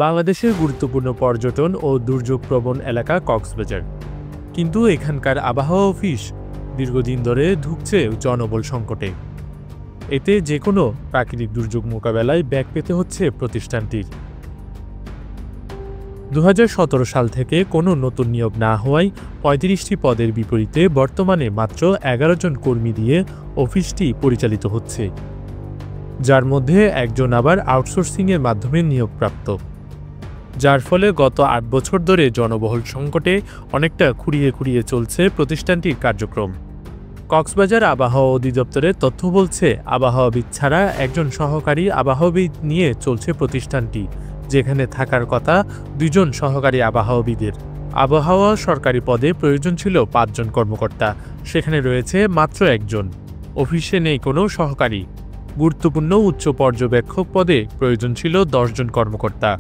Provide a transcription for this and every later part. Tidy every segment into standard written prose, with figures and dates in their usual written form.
বাংলাদেশের গুরুত্বপূর্ণ পর্যটন ও দুর্যোগ প্রবণ এলাকা কক্সবাজার, কিন্তু এখানকার আবহাওয়া অফিস দীর্ঘদিন ধরে ঢুকছে জনবল সংকটে। এতে যে কোনো প্রাকৃতিক দুর্যোগ মোকাবেলায় ব্যাগ পেতে হচ্ছে প্রতিষ্ঠানটির। 2017 সাল থেকে কোনো নতুন নিয়োগ না হওয়ায় 35টি পদের বিপরীতে বর্তমানে মাত্র 11 জন কর্মী দিয়ে অফিসটি পরিচালিত হচ্ছে, যার মধ্যে একজন আবার আউটসোর্সিংয়ের মাধ্যমে নিয়োগপ্রাপ্ত, যার ফলে গত 8 বছর ধরে জনবহুল সংকটে অনেকটা খুঁড়িয়ে খুঁড়িয়ে চলছে প্রতিষ্ঠানটির কার্যক্রম। কক্সবাজার আবহাওয়া অধিদপ্তরের তথ্য বলছে, আবহাওয়াবিদ ছাড়া একজন সহকারী আবহাওয়াবিদ নিয়ে চলছে প্রতিষ্ঠানটি, যেখানে থাকার কথা 2 জন সহকারী আবহাওয়াবিদের। আবহাওয়া সরকারি পদে প্রয়োজন ছিল 5 জন কর্মকর্তা, সেখানে রয়েছে মাত্র 1 জন। অফিসে নেই কোনো সহকারী। গুরুত্বপূর্ণ উচ্চ পর্যবেক্ষক পদে প্রয়োজন ছিল 10 জন কর্মকর্তা,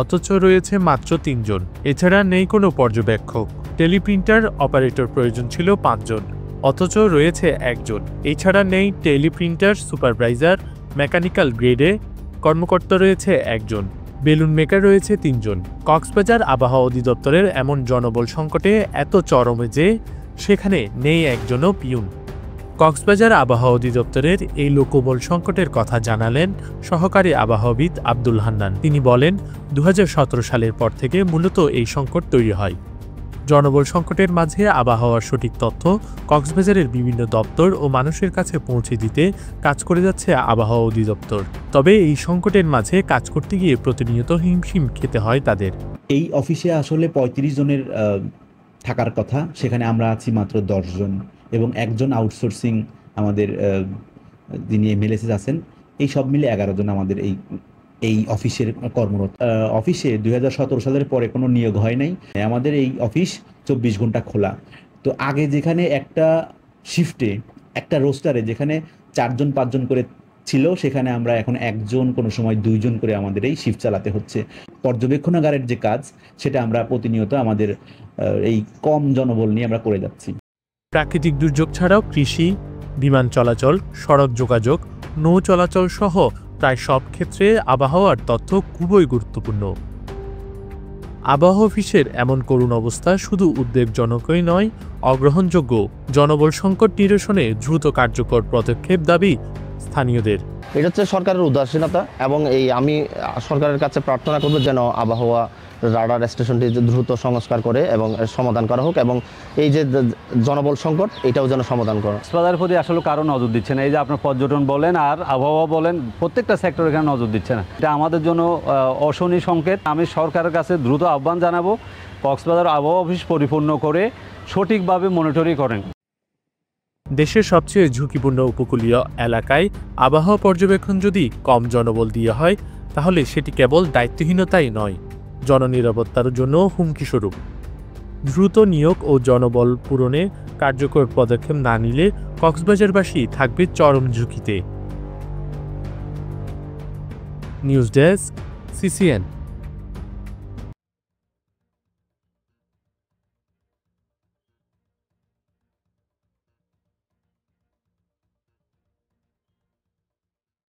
অথচ রয়েছে মাত্র 3 জন। এছাড়া নেই কোনো পর্যবেক্ষক। টেলিপ্রিন্টার অপারেটর প্রয়োজন ছিল 5 জন, অথচ রয়েছে 1 জন। এছাড়া নেই টেলিপ্রিন্টার সুপারভাইজার, মেকানিক্যাল গ্রেডে কর্মকর্তা রয়েছে 1 জন, বেলুন মেকার রয়েছে 3 জন। কক্সবাজার আবহাওয়া অধিদপ্তরের এমন জনবল সংকটে এত চরমে যে সেখানে নেই একজনও পিউন। কক্সবাজার আবহাওয়া অধিদপ্তরের এই লোকবল সংকটের কথা জানালেন সহকারী আবহাওয়াবিদ আব্দুল হান্নান। তিনি বলেন, 2017 সালের পর থেকে মূলত এই সংকট তৈরি হয়। জনবল সংকটের মাঝে আবহাওয়ার সঠিক তথ্য কক্সবাজারের বিভিন্ন দপ্তর ও মানুষের কাছে পৌঁছে দিতে কাজ করে যাচ্ছে আবহাওয়া অধিদপ্তর। তবে এই সংকটের মাঝে কাজ করতে গিয়ে প্রতিনিয়ত হিমশিম খেতে হয় তাদের। এই অফিসে আসলে 35 জনের থাকার কথা, সেখানে আমরা আছি মাত্র 10 জন, এবং একজন আউটসোর্সিং আমাদের যিনি এমএলএসএস আছেন। এই সব মিলে 11 জন আমাদের এই অফিসের কর্মরত। অফিসে 2017 সালের পরে কোনো নিয়োগ হয় নাই। আমাদের এই অফিস 24 ঘন্টা খোলা। তো আগে যেখানে একটা শিফটে, একটা রোস্টারে যেখানে 4 জন 5 জন করে ছিল, সেখানে আমরা এখন 1 জন, কোনো সময় 2 জন করে আমাদের এই শিফট চালাতে হচ্ছে। পর্যবেক্ষণাগারের যে কাজ, সেটা আমরা প্রতিনিয়ত আমাদের এই কম জনবল নিয়ে আমরা করে যাচ্ছি। প্রাকৃতিক দুর্যোগ ছাড়াও কৃষি, বিমান চলাচল, সড়ক যোগাযোগ, নৌ চলাচল সহ প্রায় সব ক্ষেত্রে আবহাওয়ার তথ্য খুবই গুরুত্বপূর্ণ। আবহাওয়া অফিসের এমন করুণ অবস্থা শুধু উদ্বেগজনকই নয়, অগ্রহণযোগ্য। জনবল সংকট নিরসনে দ্রুত কার্যকর পদক্ষেপ দাবি স্থানীয়দের। এটা হচ্ছে সরকারের উদাসীনতা, এবং আমি সরকারের কাছে প্রার্থনা করব যেন আবহাওয়া রাডার স্টেশনটি দ্রুত সংস্কার করে এবং সমাধান করা হোক, এবং এই যে জনবল সংকট, এটাও যেন সমাধান করা। কক্সবাজারের প্রতি আসলে কারো নজর দিচ্ছে না। এই যে আপনার পর্যটন বলেন আর আবহাওয়া বলেন, প্রত্যেকটা সেক্টর এখানে নজর দিচ্ছে না। এটা আমাদের জন্য অশনি সংকেত। আমি সরকারের কাছে দ্রুত আহ্বান জানাবো, কক্সবাজার আবহাওয়া অফিস পরিপূর্ণ করে সঠিকভাবে মনিটরিং করেন। দেশের সবচেয়ে ঝুঁকিপূর্ণ উপকূলীয় এলাকায় আবহাওয়া পর্যবেক্ষণ যদি কম জনবল দিয়ে হয়, তাহলে সেটি কেবল দায়িত্বহীনতাই নয়, জননিরাপত্তার জন্য হুমকিস্বরূপ। দ্রুত নিয়োগ ও জনবল পূরণে কার্যকর পদক্ষেপ না নিলে কক্সবাজারবাসী থাকবে চরম ঝুঁকিতে। News desk, CCN।